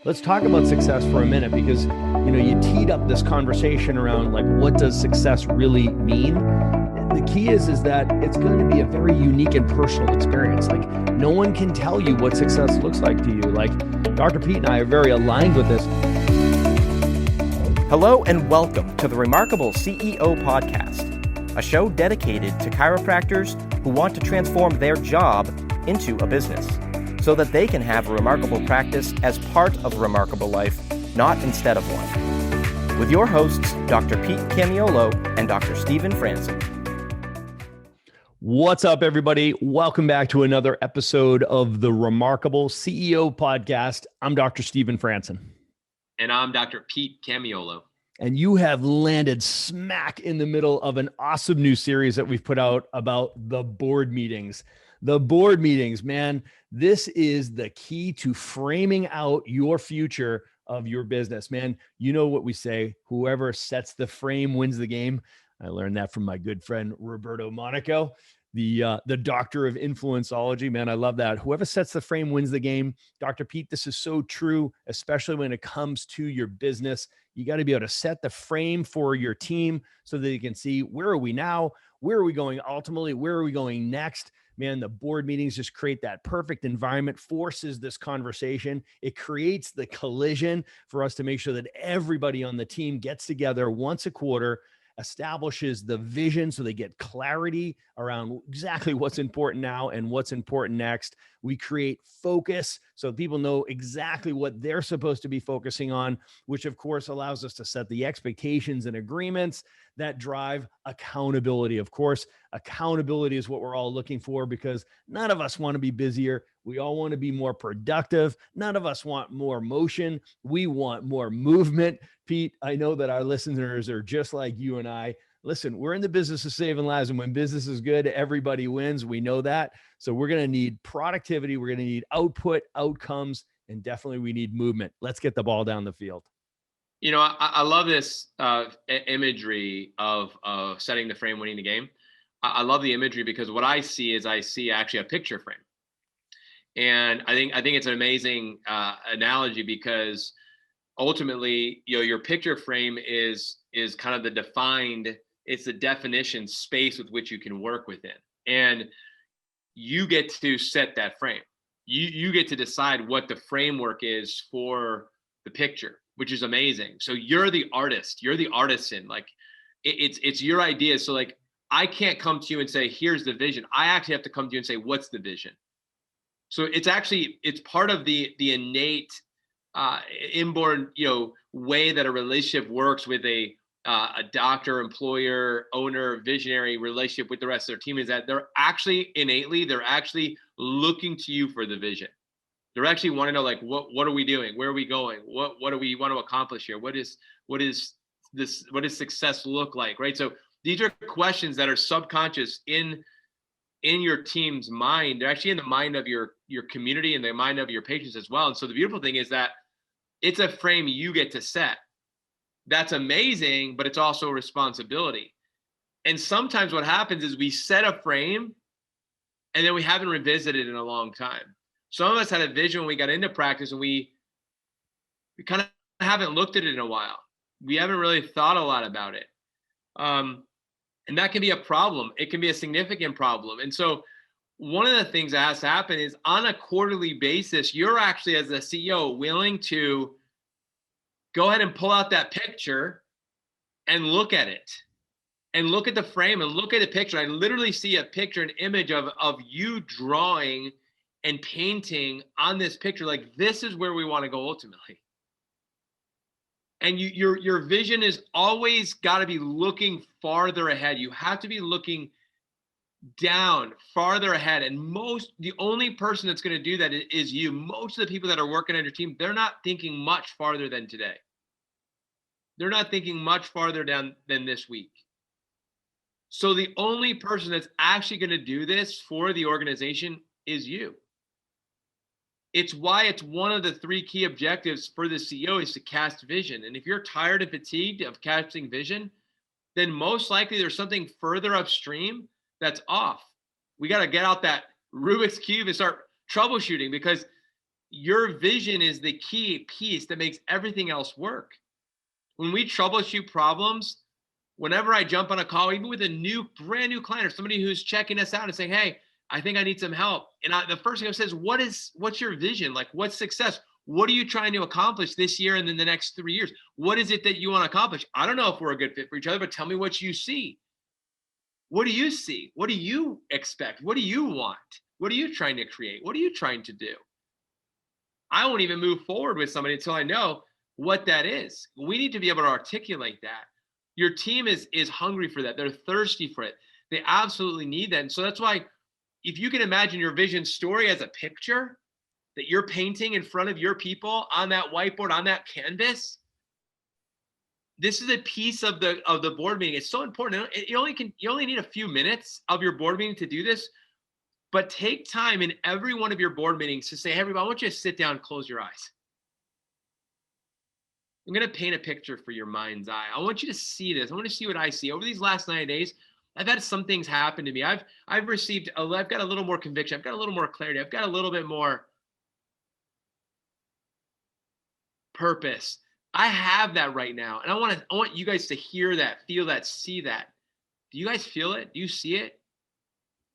Let's talk about success for a minute because, you teed up this conversation around like, what does success really mean? The key is that it's going to be a very unique and personal experience. Like no one can tell you what success looks like to you. Like Dr. Pete and I are very aligned with this. Hello and welcome to the Remarkable CEO Podcast, a show dedicated to chiropractors who want to transform their job into a business so that they can have a remarkable practice as part of a remarkable life, not instead of one. With your hosts, Dr. Pete Camiolo and Dr. Stephen Franson. What's up, everybody? Welcome back to another episode of the Remarkable CEO Podcast. I'm Dr. Stephen Franson. And I'm Dr. Pete Camiolo. And you have landed smack in the middle of an awesome new series that we've put out about the board meetings. The board meetings, man, this is the key to framing out your future of your business, man. You know what we say, whoever sets the frame wins the game. I learned that from my good friend, Roberto Monaco, the doctor of influenceology, man. I love that. Whoever sets the frame wins the game. Dr. Pete, this is so true, especially when it comes to your business. You got to be able to set the frame for your team so that you can see, where are we now? Where are we going ultimately? Where are we going next? Man, the board meetings just create that perfect environment, forces this conversation. It creates the collision for us to make sure that everybody on the team gets together once a quarter, establishes the vision so they get clarity around exactly what's important now and what's important next. We create focus so people know exactly what they're supposed to be focusing on, which of course allows us to set the expectations and agreements that drive accountability. Of course, accountability is what we're all looking for because none of us want to be busier. We all want to be more productive. None of us want more motion. We want more movement. Pete, I know that our listeners are just like you and I. Listen, we're in the business of saving lives. And when business is good, everybody wins. We know that. So we're going to need productivity. We're going to need output, outcomes, and definitely we need movement. Let's get the ball down the field. You know, I love this imagery of setting the frame, winning the game. I love the imagery because what I see is actually a picture frame. And I think it's an amazing analogy because ultimately, your picture frame is kind of it's the definition space with which you can work within. And you get to set that frame. You get to decide what the framework is for the picture, which is amazing. So you're the artist, you're the artisan. Like it's your idea. So like, I can't come to you and say, here's the vision. I actually have to come to you and say, what's the vision? So it's part of the innate inborn, way that a relationship works with a doctor, employer, owner, visionary relationship with the rest of their team is that they're actually looking to you for the vision. They're actually want to know, like, what are we doing? Where are we going? What do we want to accomplish here? What does success look like? Right. So these are questions that are subconscious in your team's mind. They're actually in the mind of your community and the mind of your patients as well. And so the beautiful thing is that it's a frame you get to set. That's amazing, but it's also a responsibility. And sometimes what happens is we set a frame and then we haven't revisited it in a long time. Some of us had a vision when we got into practice and we kind of haven't looked at it in a while. We haven't really thought a lot about it. And that can be a problem. It can be a significant problem. And so one of the things that has to happen is on a quarterly basis, you're actually, as a CEO, willing to go ahead and pull out that picture and look at it and look at the frame and look at the picture. I literally see a picture, an image of you drawing and painting on this picture. Like, this is where we want to go ultimately. And your vision is always got to be looking farther ahead. You have to be looking down farther ahead. And the only person that's going to do that is you. Most of the people that are working on your team, they're not thinking much farther than today. They're not thinking much farther down than this week. So the only person that's actually going to do this for the organization is you. It's why it's one of the three key objectives for the CEO is to cast vision. And if you're tired and fatigued of casting vision, then most likely there's something further upstream that's off. We got to get out that Rubik's Cube and start troubleshooting, because Your vision is the key piece that makes everything else work. When we troubleshoot problems, whenever I jump on a call, even with a brand new client or somebody who's checking us out and saying, hey, I think I need some help. And the first thing I say is, what's your vision? Like, what's success? What are you trying to accomplish this year and then the next 3 years? What is it that you want to accomplish? I don't know if we're a good fit for each other, but tell me what you see. What do you see? What do you expect? What do you want? What are you trying to create? What are you trying to do? I won't even move forward with somebody until I know what that is. We need to be able to articulate that. Your team is hungry for that. They're thirsty for it. They absolutely need that. And so that's why, if you can imagine your vision story as a picture that you're painting in front of your people on that whiteboard, on that canvas, this is a piece of the board meeting. It's so important. You only need a few minutes of your board meeting to do this, but take time in every one of your board meetings to say, hey, everybody, I want you to sit down and close your eyes. I'm going to paint a picture for your mind's eye. I want you to see this. I want to see what I see. Over these last 90 days, I've had some things happen to me. I've got a little more conviction. I've got a little more clarity. I've got a little bit more purpose. I have that right now. And I want you guys to hear that, feel that, see that. Do you guys feel it? Do you see it?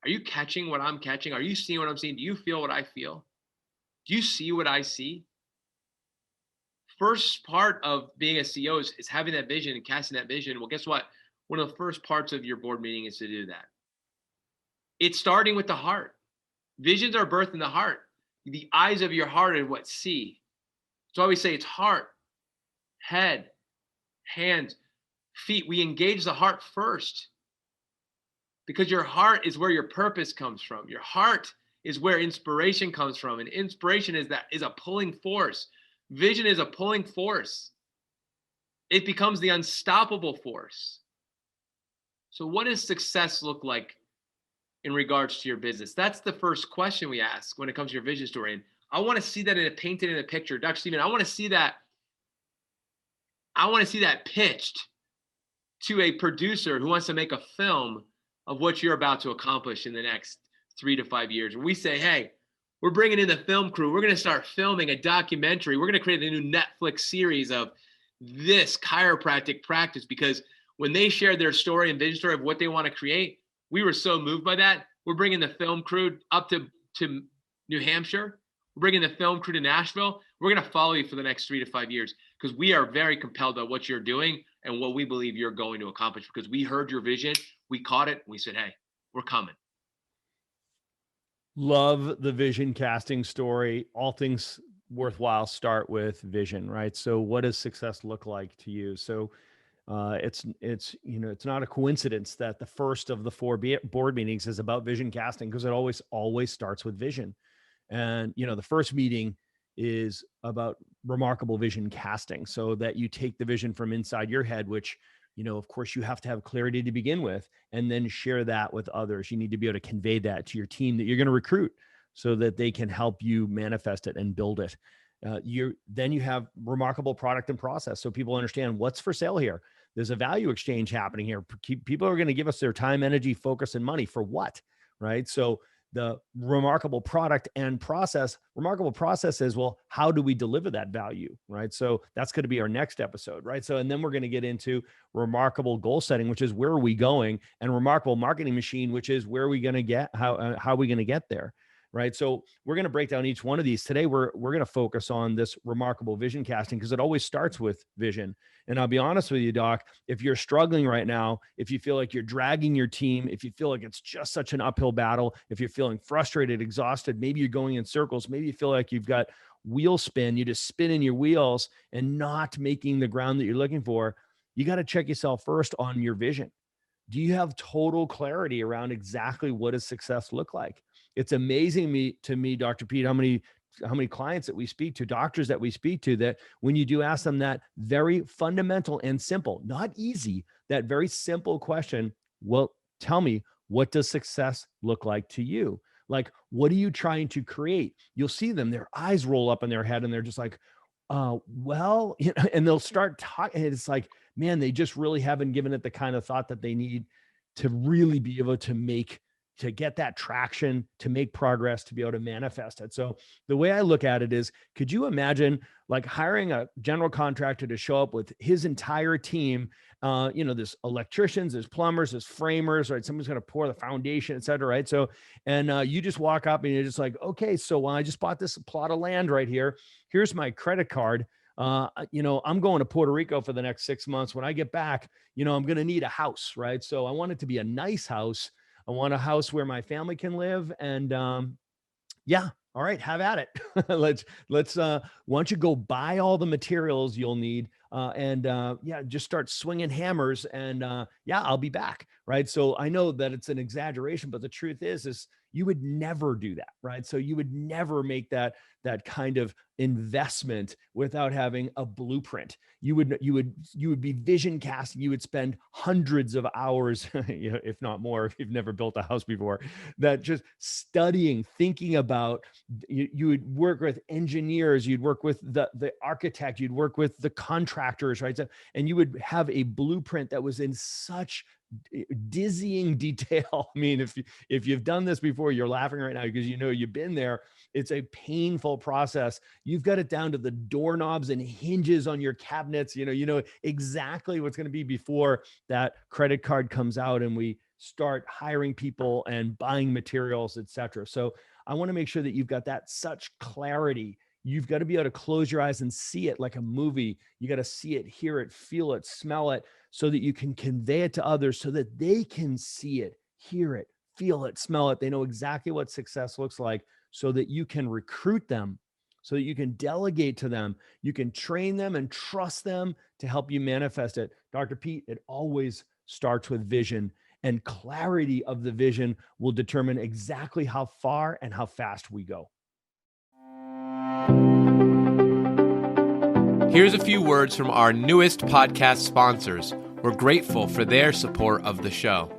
Are you catching what I'm catching? Are you seeing what I'm seeing? Do you feel what I feel? Do you see what I see? First part of being a CEO is having that vision and casting that vision. Well, guess what? One of the first parts of your board meeting is to do that. It's starting with the heart. Visions are birthed in the heart. The eyes of your heart are what see. So I always say it's heart, head, hands, feet. We engage the heart first, because your heart is where your purpose comes from. Your heart is where inspiration comes from. And inspiration is a pulling force. Vision is a pulling force. It becomes the unstoppable force. So what does success look like in regards to your business? That's the first question we ask when it comes to your vision story. And I want to see that painted in a picture. Dr. Stephen, I want to see that pitched to a producer who wants to make a film of what you're about to accomplish in the next 3 to 5 years. We say, hey, we're bringing in the film crew. We're going to start filming a documentary. We're going to create a new Netflix series of this chiropractic practice, because when they shared their story and vision story of what they want to create, we were so moved by that. We're bringing the film crew up to New Hampshire. We're bringing the film crew to Nashville. We're going to follow you for the next 3 to 5 years, because we are very compelled by what you're doing and what we believe you're going to accomplish, because we heard your vision. We caught it. And we said, hey, we're coming. Love the vision casting story. All things worthwhile start with vision, right? So what does success look like to you? So it's not a coincidence that the first of the 4 board meetings is about vision casting, because it always starts with vision. And the first meeting is about remarkable vision casting, so that you take the vision from inside your head, which of course you have to have clarity to begin with, and then share that with others. You need to be able to convey that to your team that you're going to recruit, so that they can help you manifest it and build it. Then you have remarkable product and process, so people understand what's for sale here. There's a value exchange happening here. People are going to give us their time, energy, focus, and money for what, right? So the remarkable product and process. Remarkable process is, well, how do we deliver that value, right? So that's going to be our next episode, right? So, and then we're going to get into remarkable goal setting, which is where are we going, and remarkable marketing machine, which is where are we going to get, how are we going to get there, right? So we're going to break down each one of these. Today, we're going to focus on this remarkable vision casting, because it always starts with vision. And I'll be honest with you, Doc, if you're struggling right now, if you feel like you're dragging your team, if you feel like it's just such an uphill battle, if you're feeling frustrated, exhausted, maybe you're going in circles, maybe you feel like you've got wheel spin, you're just spinning your wheels and not making the ground that you're looking for, you got to check yourself first on your vision. Do you have total clarity around exactly what does success look like? It's amazing to me, Dr. Pete, how many clients that we speak to, doctors that we speak to, that when you do ask them that very fundamental and simple, not easy, that very simple question, well, tell me, what does success look like to you? Like, what are you trying to create? You'll see them, their eyes roll up in their head and they're just like, well, and they'll start talking. It's like, man, they just really haven't given it the kind of thought that they need to really be able to make get that traction, to make progress, to be able to manifest it. So the way I look at it is, could you imagine like hiring a general contractor to show up with his entire team? There's electricians, there's plumbers, there's framers, right? Someone's going to pour the foundation, et cetera, right? So, and you just walk up and you're just like, okay, so I just bought this plot of land right here. Here's my credit card. I'm going to Puerto Rico for the next 6 months. When I get back, I'm going to need a house, right? So I want it to be a nice house. I want a house where my family can live. And yeah, all right, have at it. let's why don't you go buy all the materials you'll need, and just start swinging hammers, and I'll be back, right? So I know that it's an exaggeration, but the truth is you would never do that, right? So you would never make that kind of investment without having a blueprint. You would be vision casting. You would spend hundreds of hours, if not more, if you've never built a house before, that just studying, thinking about. You would work with engineers, you'd work with the architect, you'd work with the contractors, right? So, and you would have a blueprint that was in such dizzying detail. I mean, if you've done this before, you're laughing right now because you've been there. It's a painful process. You've got it down to the doorknobs and hinges on your cabinets. You know exactly what's going to be before that credit card comes out and we start hiring people and buying materials, etc. So I want to make sure that you've got that such clarity. You've got to be able to close your eyes and see it like a movie. You got to see it, hear it, feel it, smell it, so that you can convey it to others so that they can see it, hear it, feel it, smell it. They know exactly what success looks like, so that you can recruit them, so that you can delegate to them, you can train them and trust them to help you manifest it. Dr. Pete, it always starts with vision, and clarity of the vision will determine exactly how far and how fast we go. Here's a few words from our newest podcast sponsors. We're grateful for their support of the show.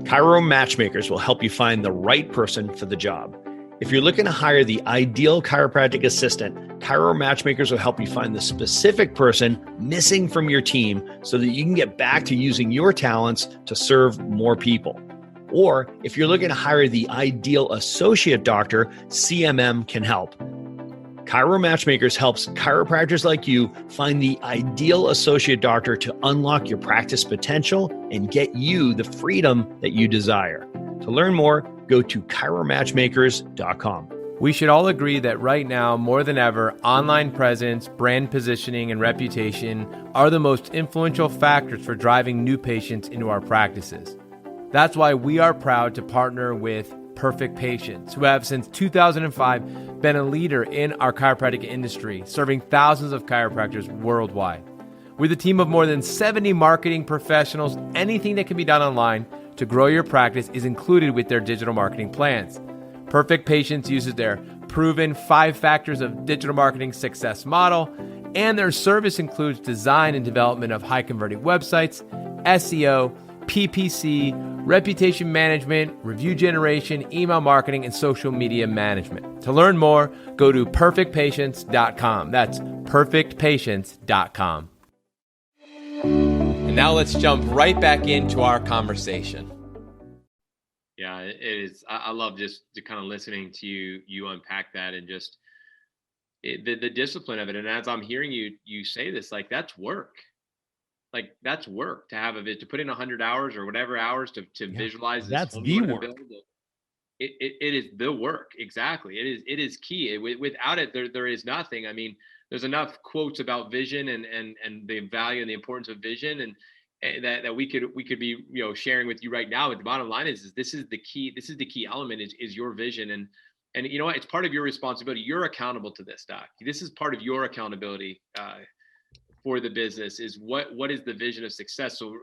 Chiro Matchmakers will help you find the right person for the job. If you're looking to hire the ideal chiropractic assistant, Chiro Matchmakers will help you find the specific person missing from your team so that you can get back to using your talents to serve more people. Or if you're looking to hire the ideal associate doctor, CMM can help. Chiro Matchmakers helps chiropractors like you find the ideal associate doctor to unlock your practice potential and get you the freedom that you desire. To learn more, go to chiromatchmakers.com. We should all agree that right now, more than ever, online presence, brand positioning, and reputation are the most influential factors for driving new patients into our practices. That's why we are proud to partner with Perfect Patients, who have since 2005 been a leader in our chiropractic industry, serving thousands of chiropractors worldwide. With a team of more than 70 marketing professionals, anything that can be done online to grow your practice is included with their digital marketing plans. Perfect Patients uses their proven 5 factors of digital marketing success model, and their service includes design and development of high-converting websites, SEO, PPC, reputation management, review generation, email marketing, and social media management. To learn more, go to perfectpatients.com. That's perfectpatients.com. And now let's jump right back into our conversation. Yeah, it is. I love just to kind of listening to you unpack that, and just the discipline of it. And as I'm hearing you say this, like that's work. Like that's work to have to put in 100 hours or whatever hours to visualize this. That's the work. It is the work. Exactly. It is key. Without it, there is nothing. I mean, there's enough quotes about vision and the value and the importance of vision, and that we could be sharing with you right now. But the bottom line is this is the key. This is the key element is your vision, and you know what? It's part of your responsibility. You're accountable to this, Doc. This is part of your accountability for the business. Is what is the vision of success? So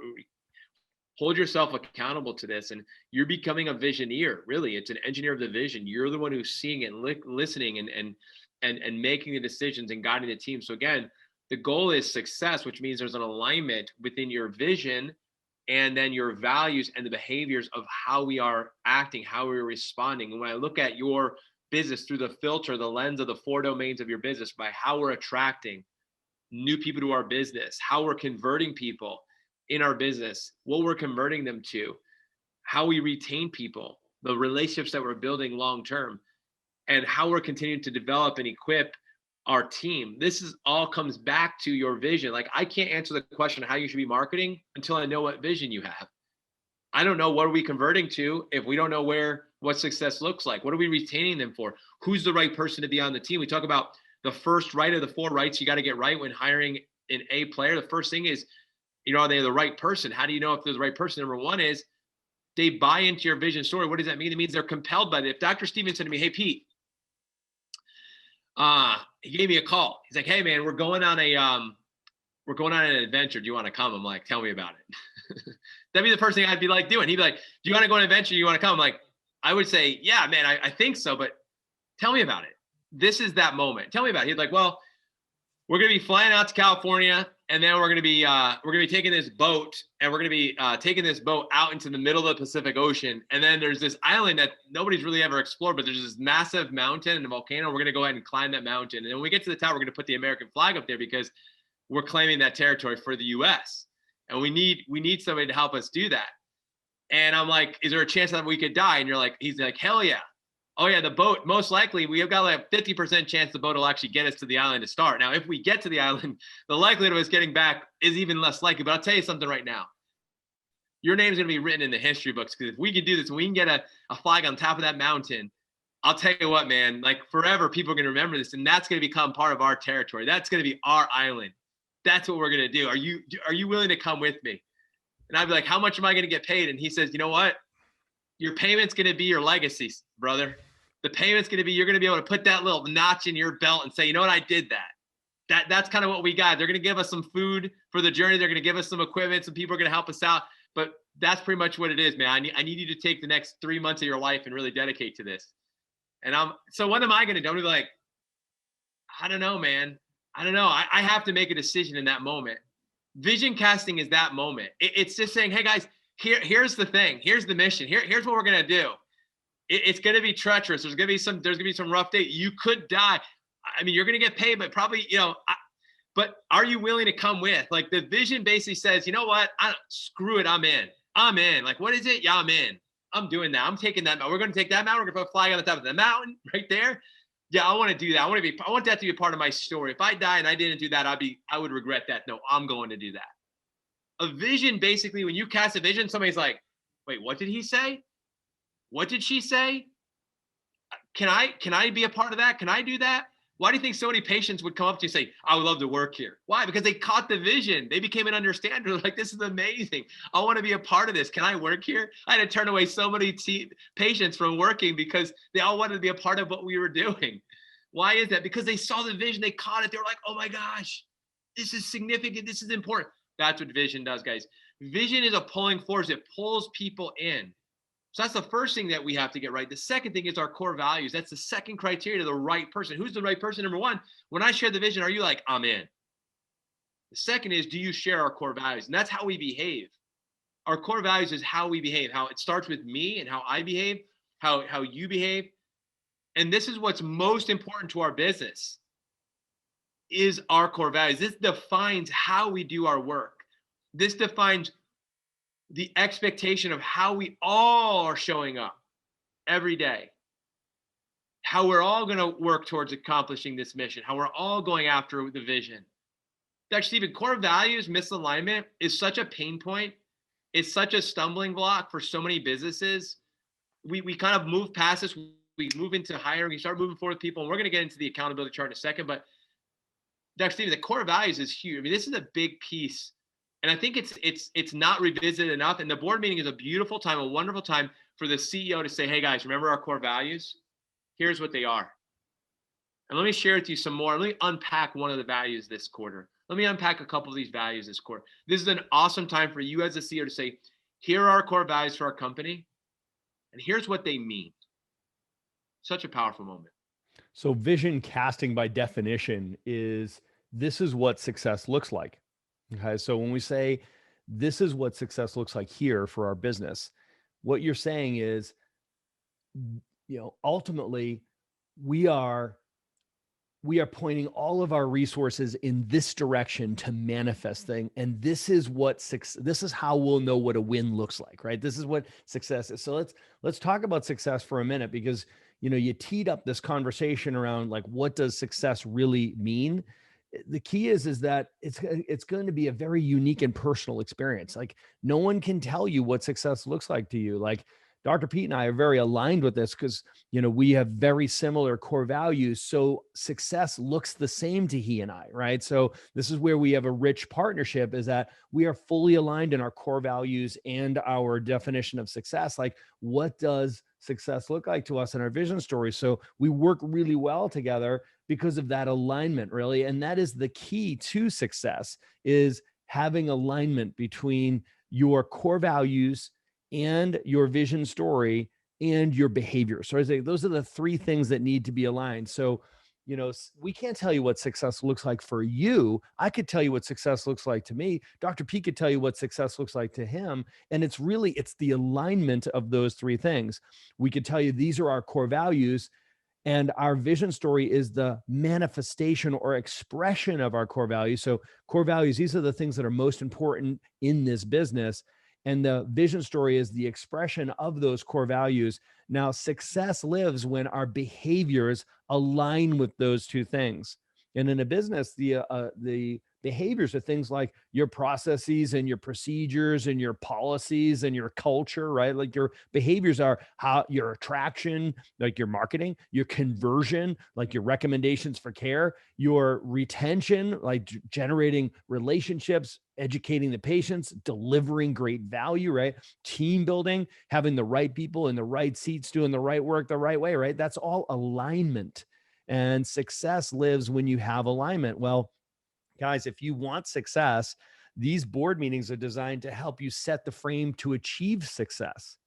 hold yourself accountable to this, and you're becoming a visioneer. Really, it's an engineer of the vision. You're the one who's seeing it, listening, and making the decisions and guiding the team. So again, the goal is success, which means there's an alignment within your vision and then your values and the behaviors of how we are acting, how we're responding. And when I look at your business through the filter, the lens of the 4 domains of your business, by how we're attracting new people to our business, how we're converting people in our business, what we're converting them to, how we retain people, the relationships that we're building long-term, and how we're continuing to develop and equip our team. This is all comes back to your vision. Like, I can't answer the question of how you should be marketing until I know what vision you have. I don't know what are we converting to if we don't know what success looks like. What are we retaining them for? Who's the right person to be on the team? We talk about the first right of the 4 rights you got to get right when hiring an A player. The first thing is, are they the right person? How do you know if they're the right person? Number one is they buy into your vision story. What does that mean? It means they're compelled by it. If Dr. Steven said to me, hey, Pete, he gave me a call. He's like, hey man, we're going on an adventure. Do you want to come? I'm like, tell me about it. That'd be the first thing I'd be like doing. He'd be like, do you want to go on an adventure? Do you want to come? I'm like, I would say, yeah, man, I think so, but tell me about it. This is that moment. Tell me about it. He's like, well, we're going to be flying out to California, and then we're going to be taking this boat, and we're going to be taking this boat out into the middle of the Pacific Ocean. And then there's this island that nobody's really ever explored, but there's this massive mountain and a volcano. We're going to go ahead and climb that mountain. And then when we get to the top, we're going to put the American flag up there because we're claiming that territory for the U.S. And we need somebody to help us do that. And I'm like, is there a chance that we could die? And he's like, hell yeah. Oh yeah, the boat, most likely we have got like a 50% chance the boat will actually get us to the island to start. Now, if we get to the island, the likelihood of us getting back is even less likely. But I'll tell you something right now. Your name's going to be written in the history books, because if we can do this, we can get a flag on top of that mountain. I'll tell you what, man, like forever, people are going to remember this, and that's going to become part of our territory. That's going to be our island. That's what we're going to do. Are you willing to come with me? And I'd be like, how much am I going to get paid? And he says, you know what? Your payment's going to be your legacy, brother. The payment's going to be, you're going to be able to put that little notch in your belt and say, you know what? I did that. That's kind of what we got. They're going to give us some food for the journey. They're going to give us some equipment. Some people are going to help us out. But that's pretty much what it is, man. I need you to take the next 3 months of your life and really dedicate to this. And so what am I going to do? I'm going to be like, I don't know, man. I don't know. I have to make a decision in that moment. Vision casting is that moment. It's just saying, hey guys, here's the thing. Here's the mission. Here's what we're going to do. It's going to be treacherous. There's going to be some rough days. You could die. I mean, you're going to get paid, but probably, but are you willing to come with? Like, the vision basically says, you know what? Screw it. I'm in. Like, what is it? Yeah, I'm in. I'm doing that. I'm taking that. We're going to take that mountain. We're going to put a flag on the top of the mountain right there. Yeah, I want to do that. I want that to be a part of my story. If I die and I didn't do that, I would regret that. No, I'm going to do that. A vision, basically, when you cast a vision, somebody's like, wait, what did he say? What did she say? Can I be a part of that? Can I do that? Why do you think so many patients would come up to you and say, I would love to work here? Why? Because they caught the vision. They became an understander. They're like, this is amazing. I want to be a part of this. Can I work here? I had to turn away so many patients from working because they all wanted to be a part of what we were doing. Why is that? Because they saw the vision. They caught it. They were like, oh my gosh, this is significant. This is important. That's what vision does, guys. Vision is a pulling force. It pulls people in. So that's the first thing that we have to get right. The second thing is our core values. That's the second criteria to the right person. Who's the right person? Number one, when I share the vision, are you like, I'm in? The second is, do you share our core values? And that's how we behave. Our core values is how we behave, how it starts with me and how I behave, how you behave. And this is what's most important to our business, is our core values. This defines how we do our work. This defines the expectation of how we all are showing up every day, how we're all going to work towards accomplishing this mission, how we're all going after the vision. Dr. Steven, core values misalignment is such a pain point. It's such a stumbling block for so many businesses. We kind of move past this. We move into hiring. We start moving forward with people. And we're going to get into the accountability chart in a second. But Dr. Steven, the core values is huge. I mean, this is a big piece. And I think it's not revisited enough. And the board meeting is a beautiful time, a wonderful time for the CEO to say, hey guys, remember our core values? Here's what they are. And let me share with you some more. Let me unpack one of the values this quarter. Let me unpack a couple of these values this quarter. This is an awesome time for you as a CEO to say, here are our core values for our company, and here's what they mean. Such a powerful moment. So vision casting by definition is, this is what success looks like. Okay. So when we say this is what success looks like here for our business, what you're saying is, ultimately we are we are pointing all of our resources in this direction to manifest thing. And this is this is how we'll know what a win looks like, right? This is what success is. So let's talk about success for a minute, because, you teed up this conversation around like, what does success really mean? The key is that it's going to be a very unique and personal experience. Like, no one can tell you what success looks like to you. Like, Dr. Pete and I are very aligned with this because, we have very similar core values. So success looks the same to he and I, right? So this is where we have a rich partnership, is that we are fully aligned in our core values and our definition of success. Like, what does success look like to us in our vision story? So we work really well together because of that alignment, really. And that is the key to success, is having alignment between your core values and your vision story and your behavior. So I say those are the three things that need to be aligned. So, we can't tell you what success looks like for you. I could tell you what success looks like to me. Dr. P could tell you what success looks like to him. And it's the alignment of those three things. We could tell you these are our core values, and our vision story is the manifestation or expression of our core values. So core values, these are the things that are most important in this business. And the vision story is the expression of those core values. Now, success lives when our behaviors align with those two things. And in a business, the behaviors are things like your processes and your procedures and your policies and your culture, right? Like, your behaviors are how your attraction, like your marketing, your conversion, like your recommendations for care, your retention, like generating relationships, educating the patients, delivering great value, right? Team building, having the right people in the right seats, doing the right work the right way, right? That's all alignment. And success lives when you have alignment. Well, guys, if you want success, these board meetings are designed to help you set the frame to achieve success.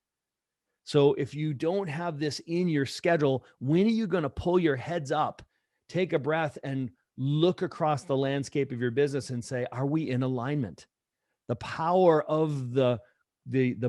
So if you don't have this in your schedule, when are you going to pull your heads up, take a breath, and look across the landscape of your business and say, are we in alignment? The power of the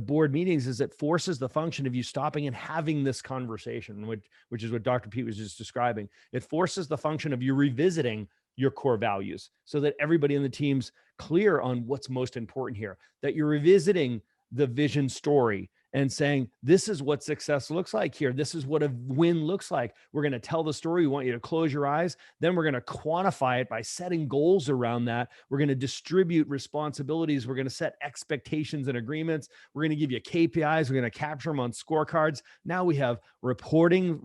board meetings is it forces the function of you stopping and having this conversation, which is what Dr. Pete was just describing. It forces the function of you revisiting your core values so that everybody in the team's clear on what's most important here, that you're revisiting the vision story and saying, this is what success looks like here. This is what a win looks like. We're going to tell the story. We want you to close your eyes. Then we're going to quantify it by setting goals around that. We're going to distribute responsibilities. We're going to set expectations and agreements. We're going to give you KPIs. We're going to capture them on scorecards. Now we have reporting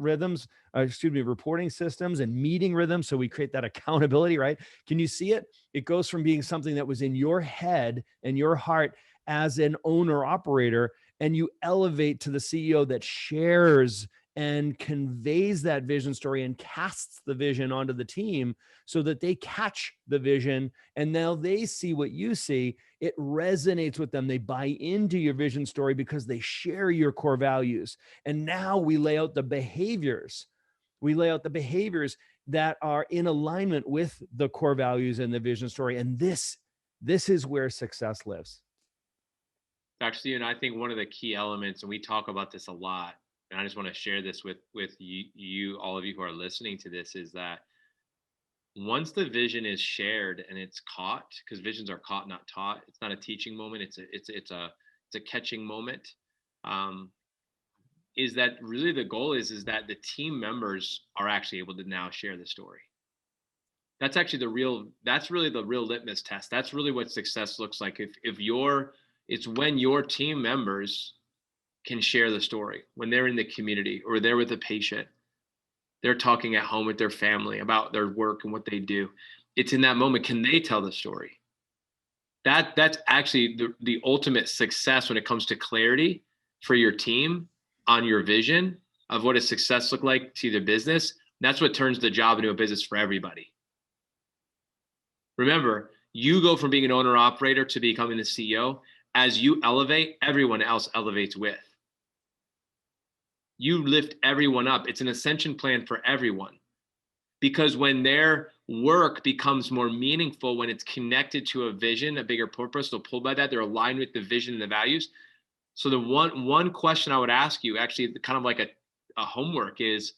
systems and meeting rhythms. So we create that accountability, right? Can you see it? It goes from being something that was in your head and your heart as an owner operator, and you elevate to the CEO that shares and conveys that vision story and casts the vision onto the team so that they catch the vision, and now they see what you see. It resonates with them. They buy into your vision story because they share your core values. And now we lay out the behaviors. We lay out the behaviors that are in alignment with the core values and the vision story. And this is where success lives. Dr. Steven, I think one of the key elements, and we talk about this a lot, and I just want to share this with you, all of you who are listening to this, is that once the vision is shared and it's caught, because visions are caught, not taught. It's not a teaching moment. It's a catching moment. Is that really the goal? Is that the team members are actually able to now share the story? That's actually that's really the real litmus test. That's really what success looks like. It's when your team members can share the story, when they're in the community or they're with a patient, they're talking at home with their family about their work and what they do. It's in that moment, can they tell the story? That's actually the ultimate success when it comes to clarity for your team on your vision of what does success look like to the business. That's what turns the job into a business for everybody. Remember, you go from being an owner operator to becoming the CEO. As you elevate, everyone else elevates with. You lift everyone up. It's an ascension plan for everyone. Because when their work becomes more meaningful, when it's connected to a vision, a bigger purpose, they're pulled by that, they're aligned with the vision and the values. So the one question I would ask you, actually kind of like a homework, is,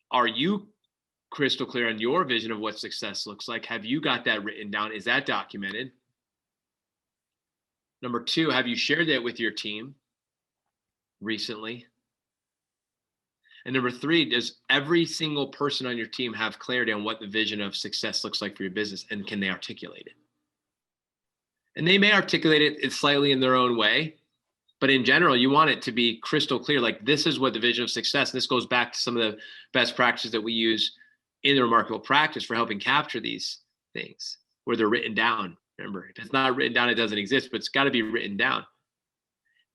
are you crystal clear on your vision of what success looks like? Have you got that written down? Is that documented? Number two, have you shared that with your team recently? And number three, does every single person on your team have clarity on what the vision of success looks like for your business, and can they articulate it? And they may articulate it slightly in their own way, but in general, you want it to be crystal clear. Like, this is what the vision of success, and this goes back to some of the best practices that we use in the Remarkable Practice for helping capture these things, where they're written down. Remember, if it's not written down, it doesn't exist, but it's got to be written down.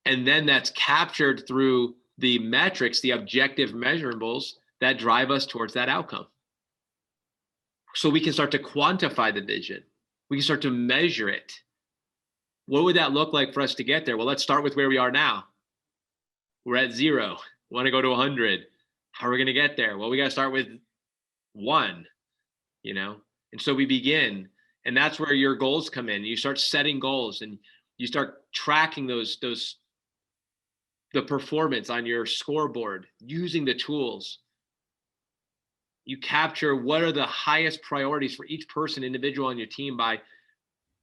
And then that's captured through the metrics, the objective measurables that drive us towards that outcome. So we can start to quantify the vision. We can start to measure it. What would that look like for us to get there? Well, let's start with where we are now. We're at 0. We want to go to 100. How are we going to get there? Well, we got to start with 1, And so we begin, and that's where your goals come in. You start setting goals, and you start tracking the performance on your scoreboard using the tools. You capture what are the highest priorities for each person, individual on your team, by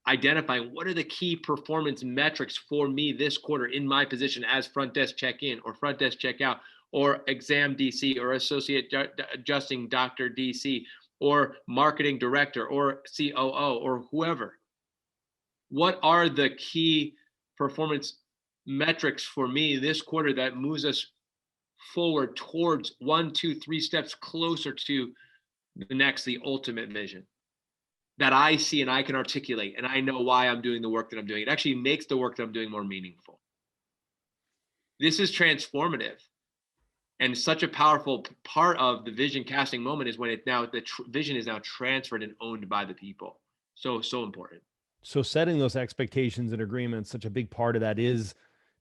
identifying what are the key performance metrics for me this quarter in my position as front desk check-in or front desk check-out or exam DC or associate adjusting doctor DC or marketing director or COO or whoever. What are the key performance metrics for me this quarter that moves us forward towards 1, 2, 3 steps closer to the ultimate vision that I see and I can articulate, and I know why I'm doing the work that I'm doing. It actually makes the work that I'm doing more meaningful. This is transformative, and such a powerful part of the vision casting moment is when the vision is now transferred and owned by the people. So important. So setting those expectations and agreements, such a big part of that is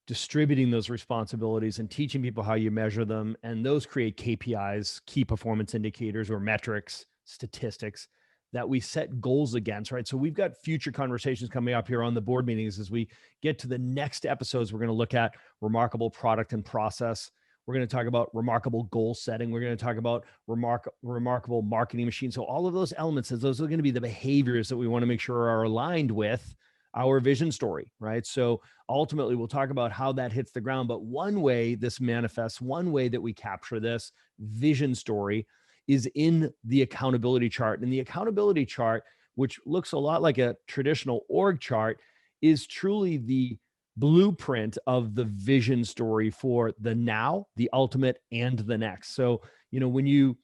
distributing those responsibilities and teaching people how you measure them. And those create KPIs, key performance indicators or metrics, statistics that we set goals against, right? So we've got future conversations coming up here on the board meetings. As we get to the next episodes, we're going to look at remarkable product and process. We're going to talk about remarkable goal setting. We're going to talk about remarkable marketing machine. So all of those elements, those are going to be the behaviors that we want to make sure are aligned with our vision story, right? So ultimately, we'll talk about how that hits the ground. But one way this manifests, one way that we capture this vision story is in the accountability chart. And the accountability chart, which looks a lot like a traditional org chart, is truly the blueprint of the vision story for the now, the ultimate, and the next. So, when you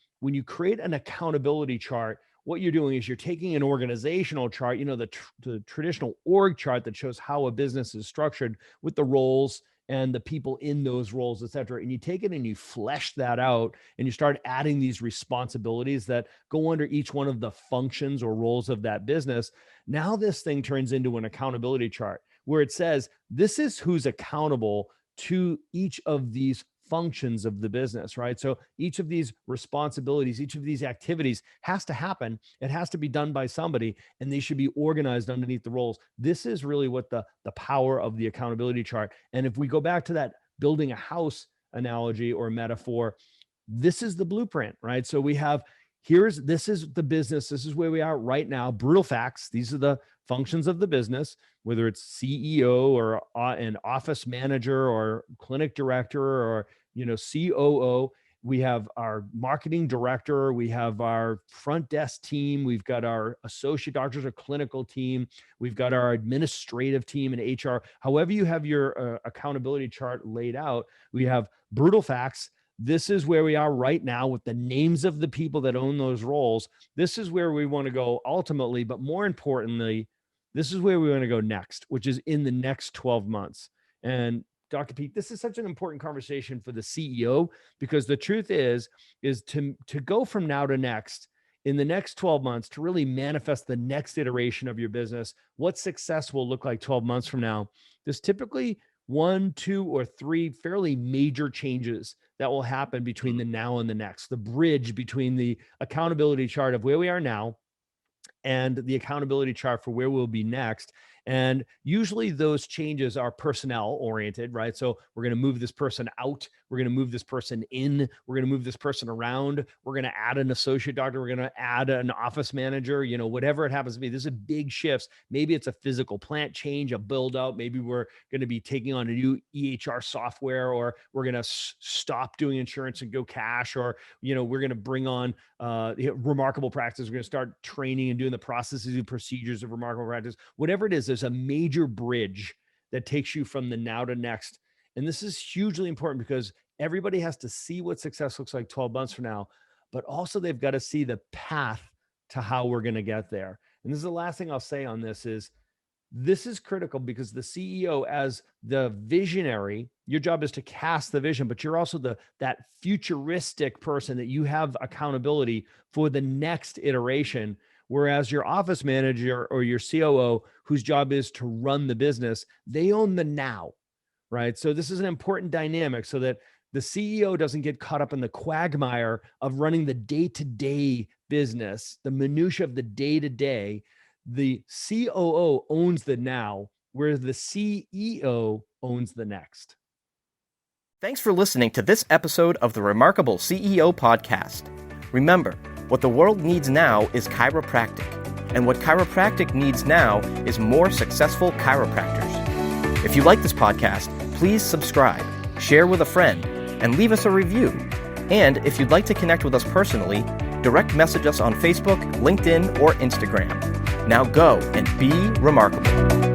create an accountability chart, what you're doing is you're taking an organizational chart, the traditional org chart that shows how a business is structured with the roles and the people in those roles, et cetera. And you take it and you flesh that out and you start adding these responsibilities that go under each one of the functions or roles of that business. Now this thing turns into an accountability chart where it says, this is who's accountable to each of these functions of the business, right? So each of these responsibilities, each of these activities has to happen. It has to be done by somebody, and they should be organized underneath the roles. This is really what the power of the accountability chart. And if we go back to that building a house analogy or metaphor, this is the blueprint, right? So we have this is the business. This is where we are right now. Brutal facts. These are the functions of the business, whether it's CEO or an office manager or clinic director or, COO. We have our marketing director. We have our front desk team. We've got our associate doctors or clinical team. We've got our administrative team and HR. However you have your accountability chart laid out, we have brutal facts. This is where we are right now with the names of the people that own those roles. This is where we want to go ultimately, but more importantly, this is where we want to go next, which is in the next 12 months. And Dr. Pete, this is such an important conversation for the CEO, because the truth is to go from now to next, in the next 12 months, to really manifest the next iteration of your business, what success will look like 12 months from now. There's typically 1, 2, or 3 fairly major changes that will happen between the now and the next, the bridge between the accountability chart of where we are now and the accountability chart for where we'll be next. And usually those changes are personnel oriented, right? So we're going to move this person out. We're going to move this person in. We're going to move this person around. We're going to add an associate doctor. We're going to add an office manager, whatever it happens to be. This is big shifts. Maybe it's a physical plant change, a build out. Maybe we're going to be taking on a new EHR software, or we're going to stop doing insurance and go cash, or, we're going to bring on remarkable practice. We're going to start training and doing the processes and procedures of remarkable practice. Whatever it is, there's a major bridge that takes you from the now to next. And this is hugely important because everybody has to see what success looks like 12 months from now, but also they've got to see the path to how we're going to get there. And this is the last thing I'll say on this is critical because the CEO, as the visionary, your job is to cast the vision, but you're also that futuristic person that you have accountability for the next iteration. Whereas your office manager or your COO, whose job is to run the business, they own the now, right? So this is an important dynamic so that the CEO doesn't get caught up in the quagmire of running the day-to-day business, the minutia of the day-to-day. The COO owns the now, whereas the CEO owns the next. Thanks for listening to this episode of the Remarkable CEO Podcast. Remember, what the world needs now is chiropractic, and what chiropractic needs now is more successful chiropractors. If you like this podcast, please subscribe, share with a friend, and leave us a review. And if you'd like to connect with us personally, direct message us on Facebook, LinkedIn, or Instagram. Now go and be remarkable.